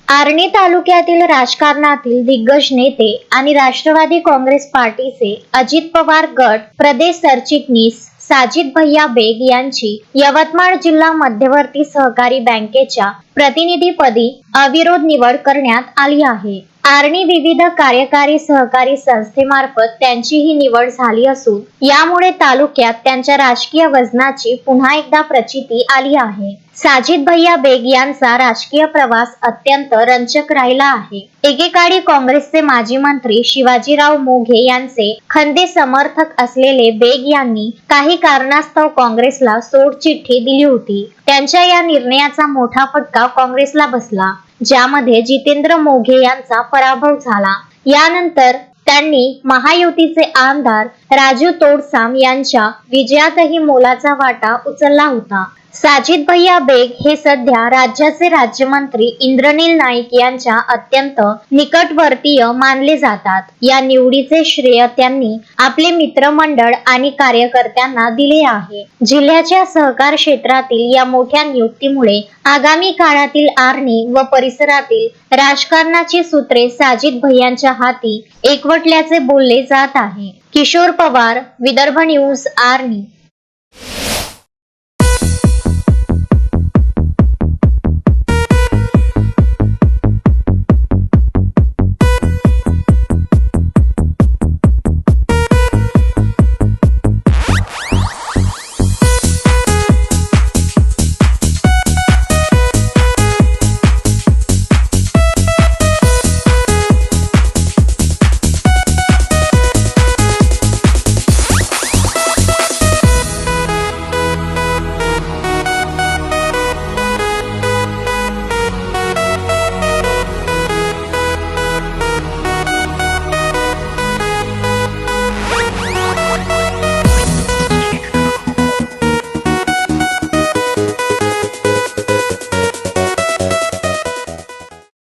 आर्णी तालुक्यातील राजकारणातील दिग्गज नेते आणि राष्ट्रवादी काँग्रेस पार्टीचे अजित पवार गट प्रदेश सरचिटणीस साजिद भैया बेग यांची यवतमाळ जिल्हा मध्यवर्ती सहकारी बँकेच्या प्रतिनिधीपदी अविरोध निवड करण्यात आली आहे। आर्णी विविध कार्यकारी सहकारी संस्थेमार्फत त्यांची ही निवड झाली असून यामुळे तालुक्यात त्यांच्या राजकीय वजनाची पुन्हा एकदा प्रचिती आली आहे। साजिद भैया बेग यांचा राजकीय प्रवास अत्यंत रंजक राहिला आहे। एकेकाळी काँग्रेसचे माजी मंत्री शिवाजीराव मोघे यांचे खंदे समर्थक असलेले बेग यांनी काही कारणास्तव काँग्रेसला सोडचिठ्ठी दिली होती। त्यांच्या या निर्णयाचा मोठा फटका काँग्रेसला बसला, ज्यामध्ये जितेंद्र मोघे यांचा पराभव झाला। यानंतर त्यांनी महायुतीचे आमदार राजू तोडसाम यांच्या विजयातही मोलाचा वाटा उचलला होता। साजिद भैया बेग हे सध्या राज्याचे राज्यमंत्री इंद्रनील नाईक यांच्या अत्यंत निकटवर्तीय मानले जातात। या निवडीचे श्रेय त्यांनी आपले मित्रमंडळ आणि कार्यकर्त्यांना दिले आहे। जिल्ह्याच्या सहकार क्षेत्रातील या मोठ्या नियुक्तीमुळे आगामी काळातील आर्णी व परिसरातील राजकारणाची सूत्रे साजिद भैयांच्या हाती एकवटल्याचे बोलले जात आहे। किशोर पवार, विदर्भ न्यूज, आर्णी।